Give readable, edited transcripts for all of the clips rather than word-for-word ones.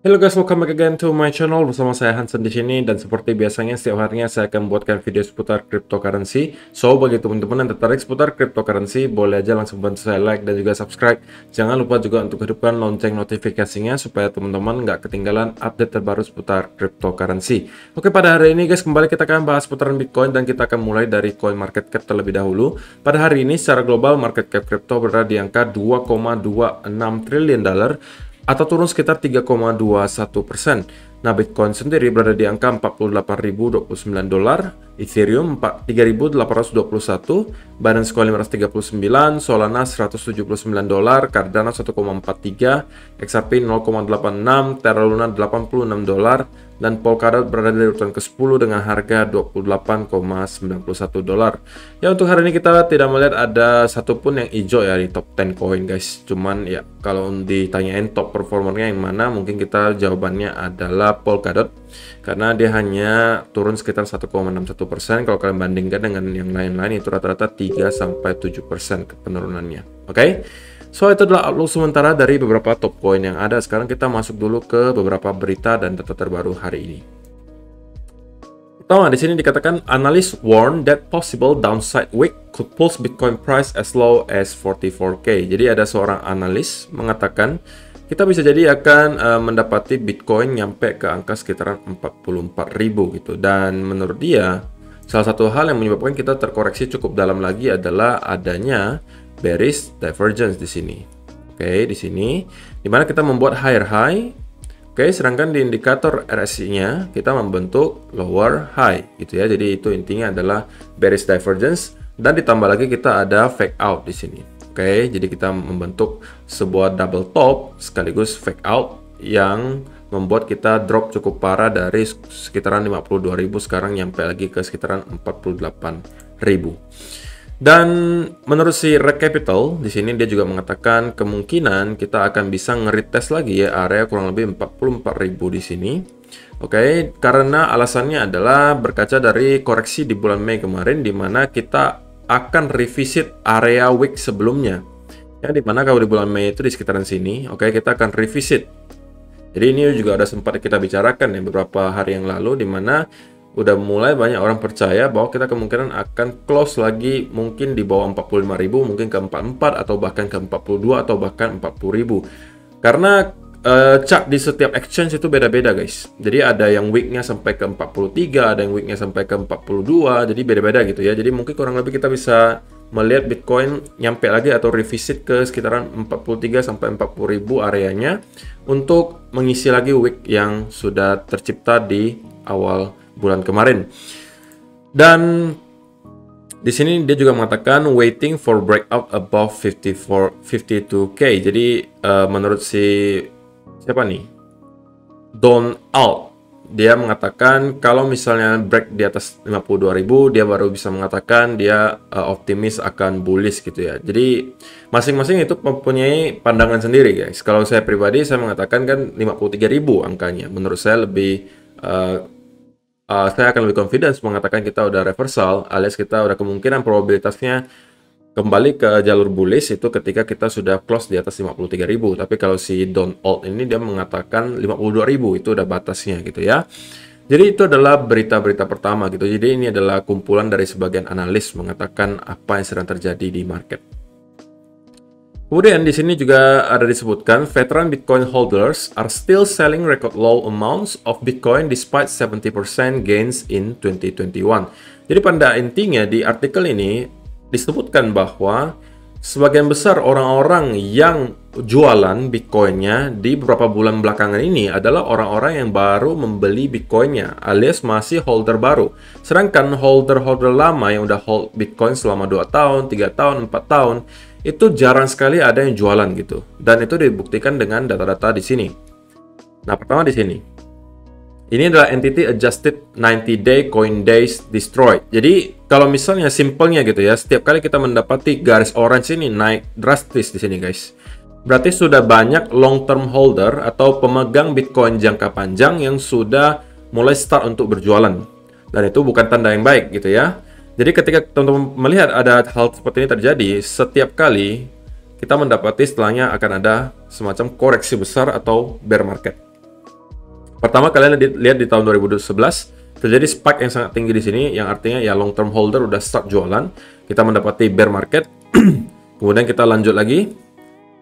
Hello guys, welcome back again to my channel. Bersama saya Hansen di sini, dan seperti biasanya setiap harinya saya akan membuatkan video seputar cryptocurrency. So bagi teman-teman yang tertarik seputar cryptocurrency, boleh aja langsung bantu saya like dan juga subscribe. Jangan lupa juga untuk hidupkan lonceng notifikasinya supaya teman-teman nggak ketinggalan update terbaru seputar cryptocurrency. Oke, pada hari ini guys, kembali kita akan bahas seputaran Bitcoin, dan kita akan mulai dari coin market cap terlebih dahulu. Pada hari ini secara global market cap crypto berada di angka 2,26 triliun dolar, atau turun sekitar 3,21%. Nah, Bitcoin sendiri berada di angka 48.029 dolar, Ethereum 3.821, Binance Coin 539, Solana 179 dolar, Cardano 1,43, XRP 0,86, Terra Luna 86 dolar, dan Polkadot berada di urutan ke-10 dengan harga 28,91 dolar. Ya, untuk hari ini kita tidak melihat ada satupun yang hijau ya di top 10 koin guys. Cuman ya kalau ditanyain top performernya yang mana, mungkin kita jawabannya adalah Polkadot, karena dia hanya turun sekitar 1,61%. Kalau kalian bandingkan dengan yang lain-lain, itu rata-rata 3-7% penurunannya. Oke? So, itu adalah outlook sementara dari beberapa top coin yang ada. Sekarang kita masuk dulu ke beberapa berita dan data terbaru hari ini. Pertama, di sini dikatakan analysts warn that possible downside week could push Bitcoin price as low as 44K. Jadi ada seorang analis mengatakan kita bisa jadi akan mendapati Bitcoin nyampe ke angka sekitaran 44.000 gitu. Dan menurut dia, salah satu hal yang menyebabkan kita terkoreksi cukup dalam lagi adalah adanya bearish divergence di sini. Oke, di sini dimana kita membuat higher high. Oke, sedangkan di indikator RSI-nya kita membentuk lower high gitu ya. Jadi itu intinya adalah bearish divergence, dan ditambah lagi kita ada fake out di sini. Oke, jadi kita membentuk sebuah double top sekaligus fake out yang membuat kita drop cukup parah dari sekitaran 52.000 sekarang nyampe lagi ke sekitaran 48.000. Dan menurut si Reg Capital di sini dia juga mengatakan kemungkinan kita akan bisa nge-retest lagi ya area kurang lebih 44.000 di sini. Oke, karena alasannya adalah berkaca dari koreksi di bulan Mei kemarin, di mana kita akan revisit area week sebelumnya. Ya, di mana kalau di bulan Mei itu di sekitaran sini, oke, kita akan revisit. Jadi ini juga ada sempat kita bicarakan ya beberapa hari yang lalu, di mana udah mulai banyak orang percaya bahwa kita kemungkinan akan close lagi mungkin di bawah 45.000, mungkin ke 44 atau bahkan ke 42 atau bahkan 40.000. Karena chart di setiap exchange itu beda-beda guys. Jadi ada yang weeknya sampai ke 43, ada yang weeknya sampai ke 42, jadi beda-beda gitu ya. Jadi mungkin kurang lebih kita bisa melihat Bitcoin nyampe lagi atau revisit ke sekitaran 43 sampai 40.000 areanya untuk mengisi lagi week yang sudah tercipta di awal bulan kemarin. Dan di sini dia juga mengatakan waiting for breakout above 52K. Jadi menurut si siapa nih? Don Alt, dia mengatakan kalau misalnya break di atas 52.000, dia baru bisa mengatakan dia optimis akan bullish gitu ya. Jadi masing-masing itu mempunyai pandangan sendiri guys. Kalau saya pribadi, saya mengatakan kan 53.000 angkanya. Menurut saya lebih saya akan lebih confidence mengatakan kita udah reversal, alias kita udah kemungkinan probabilitasnya kembali ke jalur bullish itu ketika kita sudah close di atas 53.000. Tapi kalau si Don Alt ini dia mengatakan 52.000 itu udah batasnya gitu ya. Jadi itu adalah berita-berita pertama gitu. Jadi ini adalah kumpulan dari sebagian analis mengatakan apa yang sedang terjadi di market. Kemudian di sini juga ada disebutkan veteran Bitcoin holders are still selling record low amounts of Bitcoin despite 70% gains in 2021. Jadi pada intinya di artikel ini disebutkan bahwa sebagian besar orang-orang yang jualan Bitcoinnya di beberapa bulan belakangan ini adalah orang-orang yang baru membeli Bitcoinnya, alias masih holder baru. Sedangkan holder-holder lama yang udah hold Bitcoin selama 2 tahun, 3 tahun, 4 tahun, itu jarang sekali ada yang jualan gitu. Dan itu dibuktikan dengan data-data di sini. Nah, pertama di sini. Ini adalah entity adjusted 90-day coin days destroyed. Jadi, kalau misalnya simpelnya gitu ya, setiap kali kita mendapati garis orange ini naik drastis di sini guys, berarti sudah banyak long term holder atau pemegang Bitcoin jangka panjang yang sudah mulai start untuk berjualan. Dan itu bukan tanda yang baik gitu ya. Jadi ketika teman-teman melihat ada hal seperti ini terjadi, setiap kali kita mendapati setelahnya akan ada semacam koreksi besar atau bear market. Pertama, kalian lihat di tahun 2011 terjadi spike yang sangat tinggi di sini, yang artinya ya long term holder udah start jualan. Kita mendapati bear market. Kemudian kita lanjut lagi.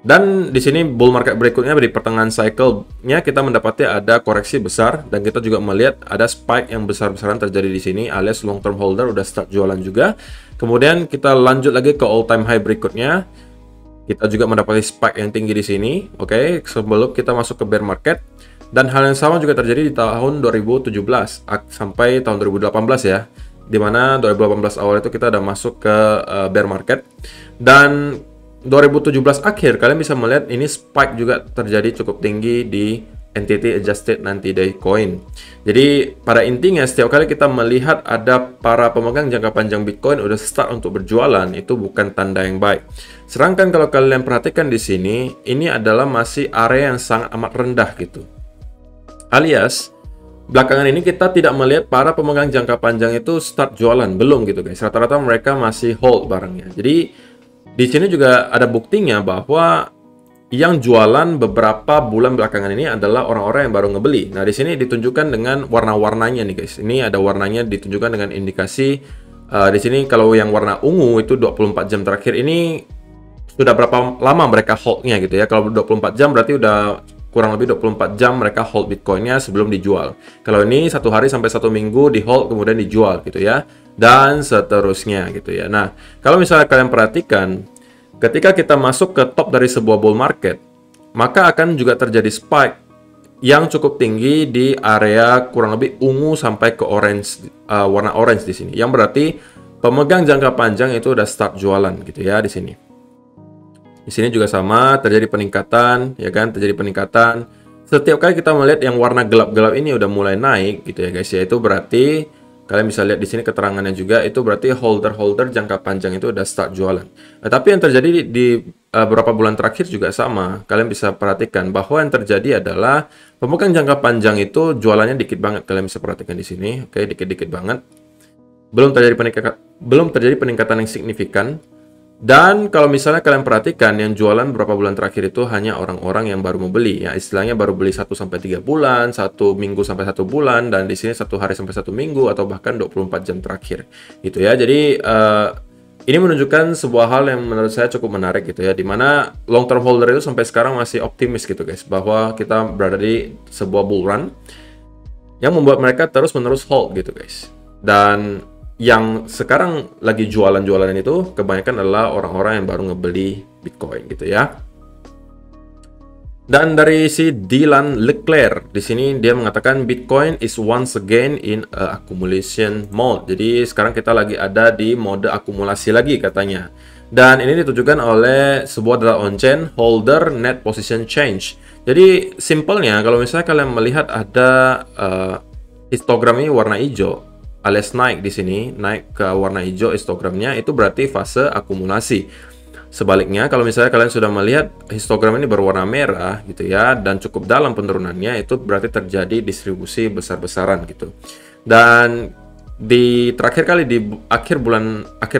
Dan di sini bull market berikutnya di pertengahan cycle-nya kita mendapati ada koreksi besar, dan kita juga melihat ada spike yang besar-besaran terjadi di sini, alias long term holder udah start jualan juga. Kemudian kita lanjut lagi ke all time high berikutnya. Kita juga mendapati spike yang tinggi di sini, oke, sebelum kita masuk ke bear market. Dan hal yang sama juga terjadi di tahun 2017 sampai tahun 2018 ya, dimana 2018 awal itu kita udah masuk ke bear market. Dan 2017 akhir kalian bisa melihat ini spike juga terjadi cukup tinggi di entity adjusted 90-day coin. Jadi pada intinya setiap kali kita melihat ada para pemegang jangka panjang Bitcoin udah start untuk berjualan, itu bukan tanda yang baik. Sedangkan kalau kalian perhatikan di sini, ini adalah masih area yang sangat amat rendah gitu. Alias, belakangan ini kita tidak melihat para pemegang jangka panjang itu start jualan, belum gitu guys. Rata-rata mereka masih hold barangnya. Jadi di sini juga ada buktinya bahwa yang jualan beberapa bulan belakangan ini adalah orang-orang yang baru ngebeli. Nah, di sini ditunjukkan dengan warna-warnanya nih guys. Ini ada warnanya ditunjukkan dengan indikasi di sini kalau yang warna ungu itu 24 jam terakhir ini sudah berapa lama mereka hold-nya gitu ya. Kalau 24 jam berarti udah kurang lebih 24 jam mereka hold Bitcoin-nya sebelum dijual. Kalau ini 1 hari sampai 1 minggu di hold kemudian dijual gitu ya. Dan seterusnya gitu ya. Nah, kalau misalnya kalian perhatikan, ketika kita masuk ke top dari sebuah bull market, maka akan juga terjadi spike yang cukup tinggi di area kurang lebih ungu sampai ke orange, warna orange di sini. Yang berarti pemegang jangka panjang itu udah start jualan gitu ya di sini. Di sini juga sama, terjadi peningkatan, ya kan? Terjadi peningkatan. Setiap kali kita melihat yang warna gelap-gelap ini udah mulai naik gitu ya guys, ya itu berarti kalian bisa lihat di sini keterangannya juga, itu berarti holder-holder jangka panjang itu udah start jualan. Nah, tapi yang terjadi di beberapa bulan terakhir juga sama. Kalian bisa perhatikan bahwa yang terjadi adalah pemegang jangka panjang itu jualannya dikit banget. Kalian bisa perhatikan di sini, oke, dikit-dikit banget. Belum terjadi peningkatan yang signifikan. Dan kalau misalnya kalian perhatikan yang jualan beberapa bulan terakhir itu hanya orang-orang yang baru mau beli, ya istilahnya baru beli 1-3 bulan, 1 minggu sampai 1 bulan, dan di sini 1 hari sampai 1 minggu atau bahkan 24 jam terakhir gitu ya. Jadi ini menunjukkan sebuah hal yang menurut saya cukup menarik gitu ya, dimana long term holder itu sampai sekarang masih optimis gitu guys, bahwa kita berada di sebuah bull run yang membuat mereka terus-menerus hold gitu guys. Dan yang sekarang lagi jualan-jualan itu kebanyakan adalah orang-orang yang baru ngebeli Bitcoin gitu ya. Dan dari si Dylan Leclerc di sini dia mengatakan Bitcoin is once again in a accumulation mode. Jadi sekarang kita lagi ada di mode akumulasi lagi katanya. Dan ini ditujukan oleh sebuah data on-chain holder net position change. Jadi simpelnya kalau misalnya kalian melihat ada histogram ini warna hijau, alias naik di sini, naik ke warna hijau histogramnya, itu berarti fase akumulasi. Sebaliknya, kalau misalnya kalian sudah melihat histogram ini berwarna merah gitu ya, dan cukup dalam penurunannya, itu berarti terjadi distribusi besar-besaran gitu. Dan di terakhir kali di akhir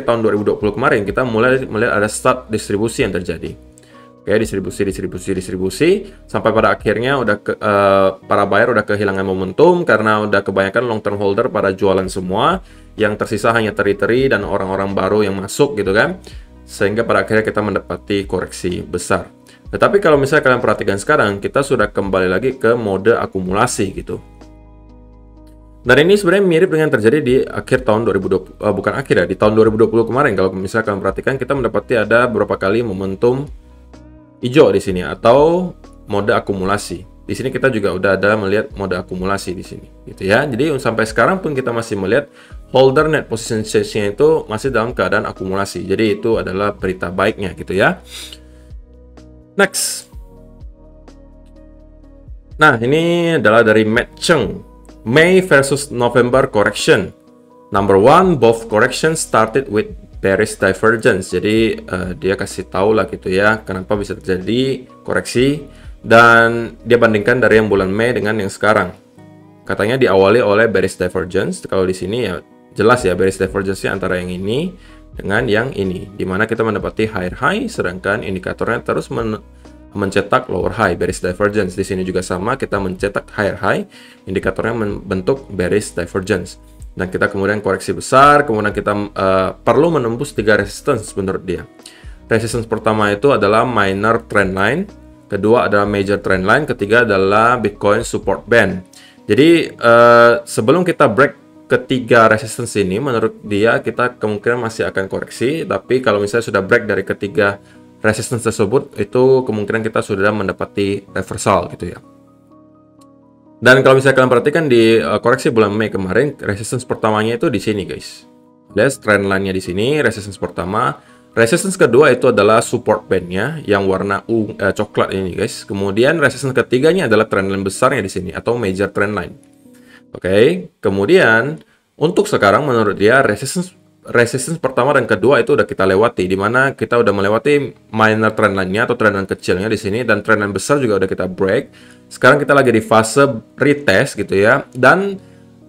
tahun 2020 kemarin, kita mulai melihat ada start distribusi yang terjadi. Oke, distribusi sampai pada akhirnya para buyer udah kehilangan momentum karena udah kebanyakan long term holder pada jualan semua, yang tersisa hanya teri-teri dan orang-orang baru yang masuk gitu kan, sehingga pada akhirnya kita mendapati koreksi besar. Tetapi kalau misalnya kalian perhatikan sekarang, kita sudah kembali lagi ke mode akumulasi gitu. Dan ini sebenarnya mirip dengan terjadi di akhir tahun 2020, bukan akhir ya, di tahun 2020 kemarin. Kalau misalnya kalian perhatikan, kita mendapati ada beberapa kali momentum hijau di sini atau mode akumulasi. Di sini kita juga udah ada melihat mode akumulasi di sini, gitu ya. Jadi sampai sekarang pun kita masih melihat holder net position change-nya itu masih dalam keadaan akumulasi. Jadi itu adalah berita baiknya, gitu ya. Next. Nah, ini adalah dari Matt Cheng. May versus November correction. Number one, both corrections started with bearish divergence. Jadi dia kasih tahu lah gitu ya kenapa bisa terjadi koreksi, dan dia bandingkan dari yang bulan Mei dengan yang sekarang. Katanya diawali oleh bearish divergence. Kalau di sini ya jelas ya bearish divergence-nya antara yang ini dengan yang ini, dimana kita mendapati higher high, sedangkan indikatornya terus mencetak lower high, bearish divergence. Di sini juga sama, kita mencetak higher high, indikatornya membentuk bearish divergence. Dan kita kemudian koreksi besar, kemudian kita perlu menembus 3 resistance menurut dia. Resistance pertama itu adalah minor trend line, kedua adalah major trend line, ketiga adalah Bitcoin support band. Jadi sebelum kita break ketiga resistance ini, menurut dia kita kemungkinan masih akan koreksi, tapi kalau misalnya sudah break dari ketiga resistance tersebut, itu kemungkinan kita sudah mendapati reversal gitu ya. Dan kalau misalnya kalian perhatikan di koreksi bulan Mei kemarin, resistance pertamanya itu di sini guys. Lihat trend line-nya di sini, resistance pertama. Resistance kedua itu adalah support band-nya yang warna coklat ini guys. Kemudian resistance ketiganya adalah trend line besarnya di sini atau major trend line. Oke, kemudian untuk sekarang menurut dia resistance pertama dan kedua itu udah kita lewati, di mana kita udah melewati minor trend line-nya atau trend line kecilnya di sini, dan trend line besar juga udah kita break. Sekarang kita lagi di fase retest gitu ya, dan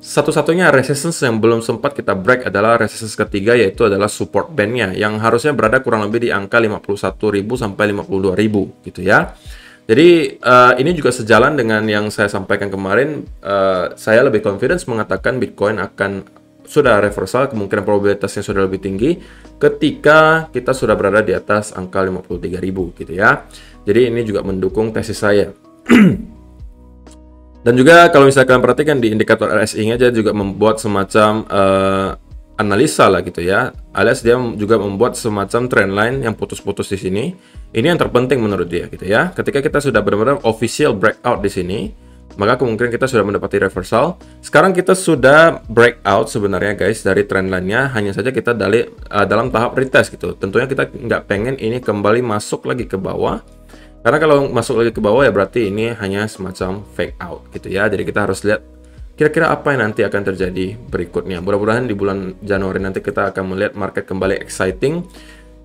satu-satunya resistance yang belum sempat kita break adalah resistance ketiga, yaitu adalah support band-nya yang harusnya berada kurang lebih di angka 51.000 sampai 52.000 gitu ya. Jadi ini juga sejalan dengan yang saya sampaikan kemarin. Saya lebih confidence mengatakan Bitcoin akan sudah reversal, kemungkinan probabilitasnya sudah lebih tinggi ketika kita sudah berada di atas angka 53.000 gitu ya. Jadi ini juga mendukung tesis saya. Dan juga kalau misalnya kalian perhatikan di indikator RSI-nya, dia juga membuat semacam analisa lah gitu ya, alias dia juga membuat semacam trend line yang putus-putus di sini. Ini yang terpenting menurut dia gitu ya. Ketika kita sudah benar-benar official breakout di sini, maka kemungkinan kita sudah mendapati reversal. Sekarang kita sudah breakout sebenarnya guys dari trend line-nya, hanya saja kita dalam tahap retest gitu. Tentunya kita nggak pengen ini kembali masuk lagi ke bawah, karena kalau masuk lagi ke bawah ya berarti ini hanya semacam fake out gitu ya. Jadi kita harus lihat kira-kira apa yang nanti akan terjadi berikutnya. Mudah-mudahan di bulan Januari nanti kita akan melihat market kembali exciting,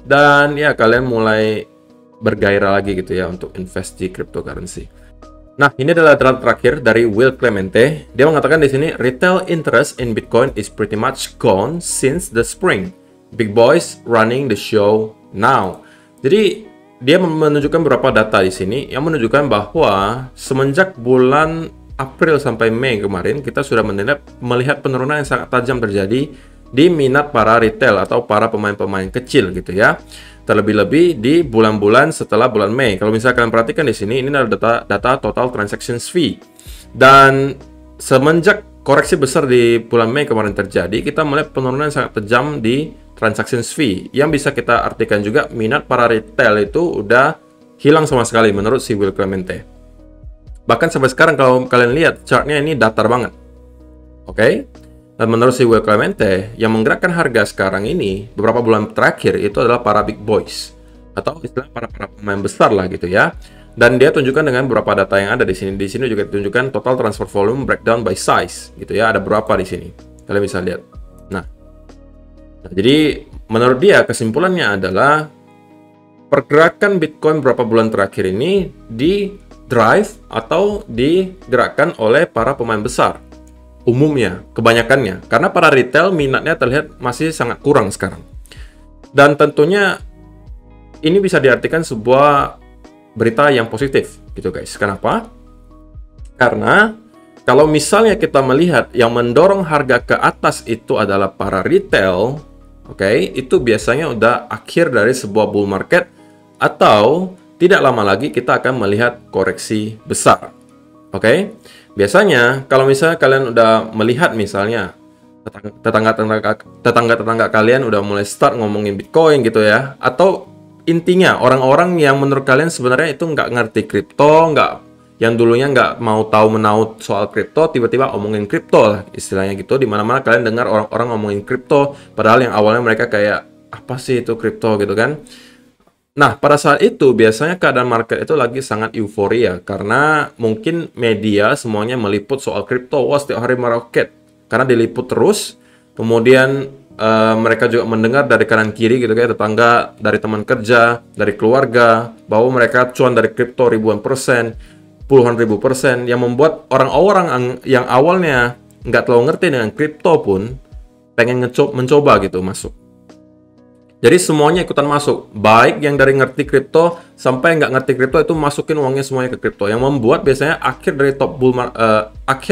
dan ya kalian mulai bergairah lagi gitu ya untuk invest di cryptocurrency. Nah, ini adalah draft terakhir dari Will Clemente. Dia mengatakan di sini, retail interest in Bitcoin is pretty much gone since the spring. Big boys running the show now. Jadi, dia menunjukkan beberapa data di sini yang menunjukkan bahwa semenjak bulan April sampai Mei kemarin, kita sudah melihat penurunan yang sangat tajam terjadi di minat para retail atau para pemain-pemain kecil gitu ya. Terlebih-lebih di bulan-bulan setelah bulan Mei. Kalau misalnya kalian perhatikan di sini, ini adalah data total transactions fee. Dan semenjak koreksi besar di bulan Mei kemarin terjadi, kita melihat penurunan yang sangat tajam di transactions fee. Yang bisa kita artikan juga minat para retail itu udah hilang sama sekali menurut si Will Clemente. Bahkan sampai sekarang kalau kalian lihat chartnya ini datar banget. Oke? Dan menurut si Will Clemente, yang menggerakkan harga sekarang ini beberapa bulan terakhir itu adalah para big boys atau istilah para pemain besar lah gitu ya. Dan dia tunjukkan dengan beberapa data yang ada di sini. Di sini juga ditunjukkan total transfer volume breakdown by size gitu ya. Ada berapa di sini? Kalian bisa lihat. Nah, jadi menurut dia kesimpulannya adalah pergerakan Bitcoin beberapa bulan terakhir ini di drive atau digerakkan oleh para pemain besar. Umumnya, kebanyakannya. Karena para retail minatnya terlihat masih sangat kurang sekarang. Dan tentunya ini bisa diartikan sebuah berita yang positif gitu guys. Kenapa? Karena kalau misalnya kita melihat yang mendorong harga ke atas itu adalah para retail, oke, itu biasanya udah akhir dari sebuah bull market atau tidak lama lagi kita akan melihat koreksi besar. Oke? Biasanya kalau misalnya kalian udah melihat misalnya tetangga-tetangga kalian udah mulai start ngomongin Bitcoin gitu ya, atau intinya orang-orang yang menurut kalian sebenarnya itu nggak ngerti kripto, yang dulunya nggak mau tahu menahu soal kripto, tiba-tiba omongin kripto lah istilahnya gitu. Dimana-mana kalian dengar orang-orang ngomongin kripto, padahal yang awalnya mereka kayak apa sih itu kripto gitu kan. Nah, pada saat itu biasanya keadaan market itu lagi sangat euforia karena mungkin media semuanya meliput soal kripto. Wah, setiap hari meroket karena diliput terus. Kemudian mereka juga mendengar dari kanan kiri gitu kayak tetangga, dari teman kerja, dari keluarga bahwa mereka cuan dari kripto ribuan persen, puluhan ribu persen, yang membuat orang-orang yang awalnya nggak terlalu ngerti dengan kripto pun pengen mencoba gitu masuk. Jadi semuanya ikutan masuk, baik yang dari ngerti kripto sampai nggak ngerti kripto itu masukin uangnya semuanya ke kripto. Yang membuat biasanya akhir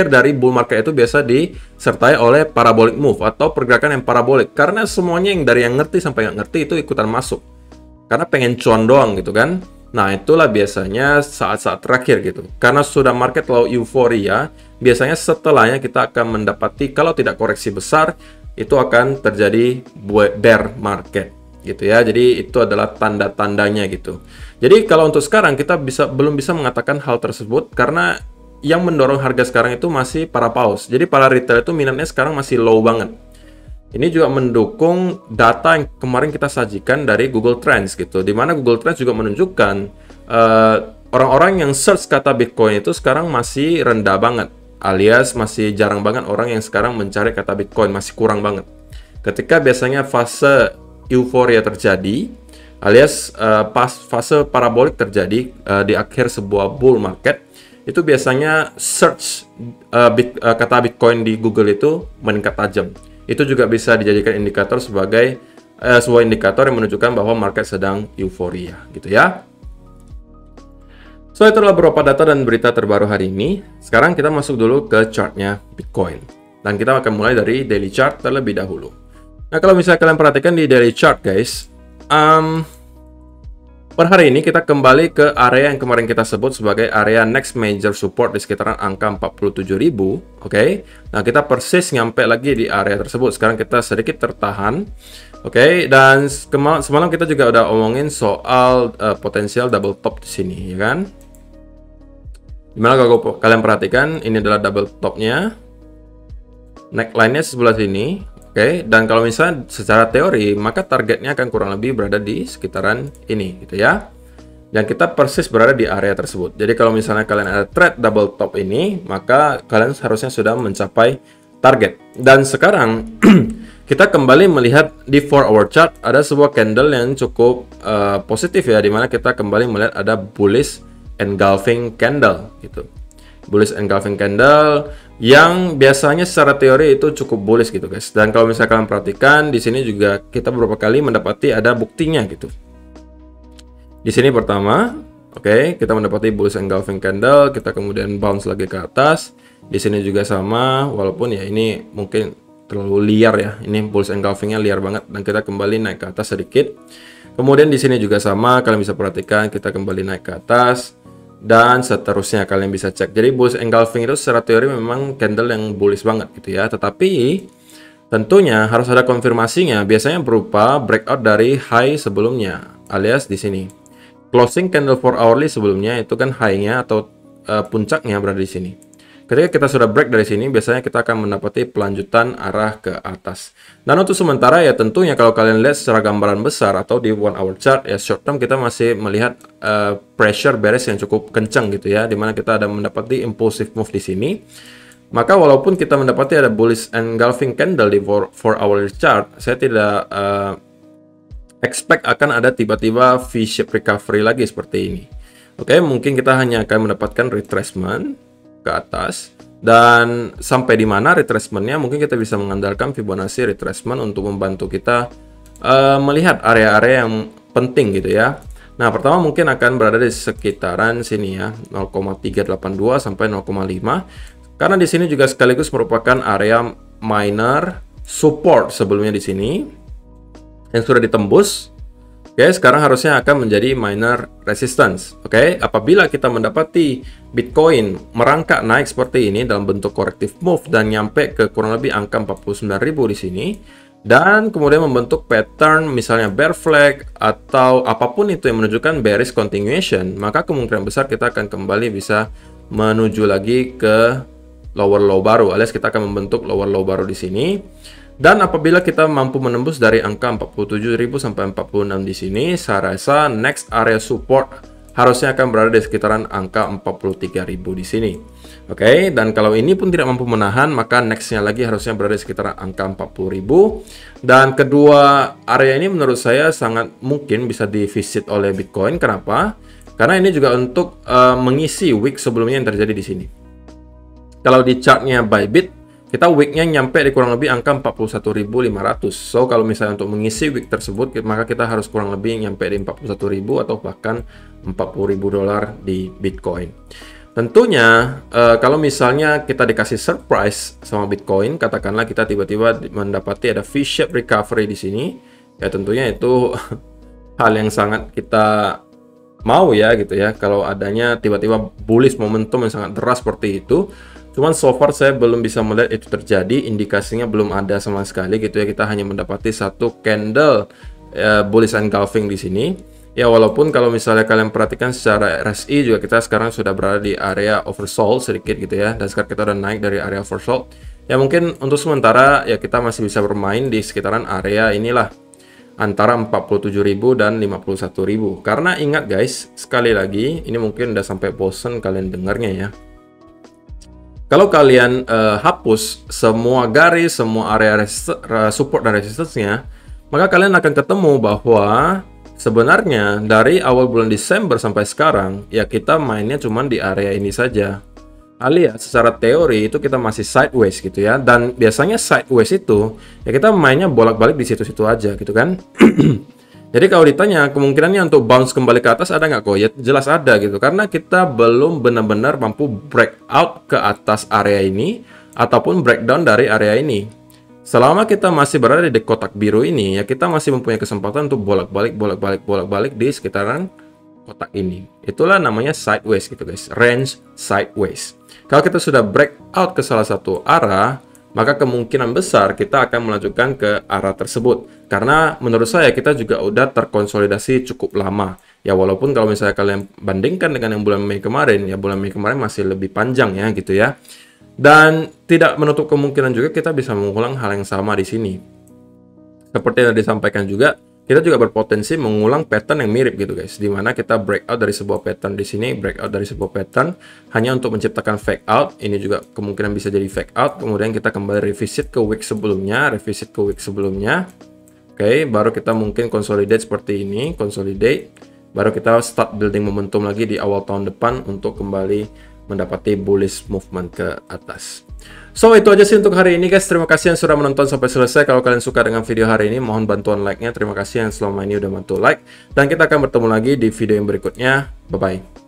dari bull market itu biasa disertai oleh parabolic move atau pergerakan yang parabolik. Karena semuanya yang dari yang ngerti sampai nggak ngerti itu ikutan masuk. Karena pengen cuan doang gitu kan. Nah itulah biasanya saat-saat terakhir gitu. Karena sudah market terlalu euforia, biasanya setelahnya kita akan mendapati kalau tidak koreksi besar itu akan terjadi bear market gitu ya. Jadi itu adalah tanda-tandanya gitu. Jadi kalau untuk sekarang kita belum bisa mengatakan hal tersebut karena yang mendorong harga sekarang itu masih para paus. Jadi para retail itu minatnya sekarang masih low banget. Ini juga mendukung data yang kemarin kita sajikan dari Google Trends gitu. Di mana Google Trends juga menunjukkan orang-orang yang search kata Bitcoin itu sekarang masih rendah banget. Alias masih jarang banget orang yang sekarang mencari kata Bitcoin, masih kurang banget. Ketika biasanya fase euforia terjadi, alias fase parabolik terjadi di akhir sebuah bull market, itu biasanya search kata Bitcoin di Google itu meningkat tajam. Itu juga bisa dijadikan indikator sebagai sebuah indikator yang menunjukkan bahwa market sedang euforia, gitu ya. So, itu adalah beberapa data dan berita terbaru hari ini. Sekarang kita masuk dulu ke chartnya Bitcoin. Dan kita akan mulai dari daily chart terlebih dahulu. Nah, kalau misalnya kalian perhatikan di daily chart, guys. Per hari ini kita kembali ke area yang kemarin kita sebut sebagai area next major support di sekitaran angka 47.000. Oke. Nah, kita persis nyampe lagi di area tersebut. Sekarang kita sedikit tertahan. Oke, dan semalam kita juga udah omongin soal potensial double top di sini, ya kan? Dimana kalau kalian perhatikan, ini adalah double topnya, neckline-nya sebelah sini, oke. Dan kalau misalnya secara teori, maka targetnya akan kurang lebih berada di sekitaran ini, gitu ya. Dan kita persis berada di area tersebut. Jadi kalau misalnya kalian ada trade double top ini, maka kalian harusnya sudah mencapai target. Dan sekarang kita kembali melihat di 4-hour chart ada sebuah candle yang cukup positif ya, dimana kita kembali melihat ada bullish engulfing candle gitu. Bullish engulfing candle yang biasanya secara teori itu cukup bullish gitu guys. Dan kalau misalnya kalian perhatikan di sini juga kita beberapa kali mendapati ada buktinya gitu. Di sini pertama, oke, kita mendapati bullish engulfing candle, kita kemudian bounce lagi ke atas. Di sini juga sama, walaupun ya ini mungkin terlalu liar ya. Ini bullish engulfingnya liar banget dan kita kembali naik ke atas sedikit. Kemudian di sini juga sama, kalian bisa perhatikan kita kembali naik ke atas. Dan seterusnya kalian bisa cek. Jadi bullish engulfing itu secara teori memang candle yang bullish banget gitu ya. Tetapi tentunya harus ada konfirmasinya. Biasanya berupa breakout dari high sebelumnya, alias di sini. Closing candle 4 hourly sebelumnya itu kan high-nya atau puncaknya berada di sini. Ketika kita sudah break dari sini, biasanya kita akan mendapati pelanjutan arah ke atas. Dan untuk sementara ya tentunya kalau kalian lihat secara gambaran besar atau di 1-hour chart ya short term kita masih melihat pressure bearish yang cukup kencang gitu ya, dimana kita ada mendapati impulsive move di sini. Maka walaupun kita mendapati ada bullish engulfing candle di 4-hour chart, saya tidak expect akan ada tiba-tiba V-shape recovery lagi seperti ini. Oke, mungkin kita hanya akan mendapatkan retracement ke atas, dan sampai di mana retracementnya mungkin kita bisa mengandalkan Fibonacci retracement untuk membantu kita melihat area-area yang penting gitu ya. Nah, pertama mungkin akan berada di sekitaran sini ya, 0,382 sampai 0,5, karena di sini juga sekaligus merupakan area minor support sebelumnya di sini yang sudah ditembus. Oke, sekarang harusnya akan menjadi minor resistance. Oke, apabila kita mendapati Bitcoin merangkak naik seperti ini dalam bentuk corrective move dan nyampe ke kurang lebih angka 49.000 di sini, dan kemudian membentuk pattern misalnya bear flag atau apapun itu yang menunjukkan bearish continuation, maka kemungkinan besar kita akan kembali bisa menuju lagi ke lower low baru, alias kita akan membentuk lower low baru di sini. Dan apabila kita mampu menembus dari angka 47.000 sampai 46 di sini, saya rasa next area support harusnya akan berada di sekitaran angka 43.000 di sini. Oke, dan kalau ini pun tidak mampu menahan, maka nextnya lagi harusnya berada di sekitaran angka 40.000. Dan kedua area ini menurut saya sangat mungkin bisa divisit oleh Bitcoin. Kenapa? Karena ini juga untuk mengisi week sebelumnya yang terjadi di sini. Kalau di chartnya Bybit, kita weeknya nyampe di kurang lebih angka 41.500. So kalau misalnya untuk mengisi week tersebut, maka kita harus kurang lebih nyampe di 41.000 atau bahkan 40.000 dolar di Bitcoin. Tentunya kalau misalnya kita dikasih surprise sama Bitcoin, katakanlah kita tiba-tiba mendapati ada V-shape recovery di sini, ya tentunya itu hal yang sangat kita mau ya gitu ya, kalau adanya tiba-tiba bullish momentum yang sangat deras seperti itu. Cuman so far saya belum bisa melihat itu terjadi, indikasinya belum ada sama sekali gitu ya. Kita hanya mendapati satu candle bullish engulfing di sini. Ya walaupun kalau misalnya kalian perhatikan secara RSI juga kita sekarang sudah berada di area oversold sedikit gitu ya. Dan sekarang kita udah naik dari area oversold. Ya mungkin untuk sementara ya kita masih bisa bermain di sekitaran area inilah, antara 47.000 dan 51.000. Karena ingat guys, sekali lagi ini mungkin udah sampai bosen kalian dengarnya ya. Kalau kalian hapus semua garis, semua area support dan resistance-nya, maka kalian akan ketemu bahwa sebenarnya dari awal bulan Desember sampai sekarang, ya kita mainnya cuma di area ini saja. Alias secara teori itu kita masih sideways gitu ya. Dan biasanya sideways itu, ya kita mainnya bolak-balik di situ-situ aja gitu kan. Jadi kalau ditanya kemungkinannya untuk bounce kembali ke atas ada nggak kok? Ya jelas ada gitu. Karena kita belum benar-benar mampu breakout ke atas area ini ataupun breakdown dari area ini. Selama kita masih berada di kotak biru ini, ya kita masih mempunyai kesempatan untuk bolak-balik di sekitaran kotak ini. Itulah namanya sideways gitu guys, range sideways. Kalau kita sudah breakout ke salah satu arah, maka kemungkinan besar kita akan melanjutkan ke arah tersebut. Karena menurut saya kita juga udah terkonsolidasi cukup lama. Ya walaupun kalau misalnya kalian bandingkan dengan yang bulan Mei kemarin, ya bulan Mei kemarin masih lebih panjang ya gitu ya. Dan tidak menutup kemungkinan juga kita bisa mengulang hal yang sama di sini. Seperti yang disampaikan juga, kita juga berpotensi mengulang pattern yang mirip gitu guys, dimana kita breakout dari sebuah pattern di sini, breakout dari sebuah pattern hanya untuk menciptakan fake out. Ini juga kemungkinan bisa jadi fake out, kemudian kita kembali revisit ke week sebelumnya, Oke, baru kita mungkin consolidate seperti ini, baru kita start building momentum lagi di awal tahun depan untuk kembali mendapati bullish movement ke atas. So itu aja sih untuk hari ini guys. Terima kasih yang sudah menonton sampai selesai. Kalau kalian suka dengan video hari ini, mohon bantuan like-nya. Terima kasih yang selama ini udah bantu like. Dan kita akan bertemu lagi di video yang berikutnya. Bye-bye.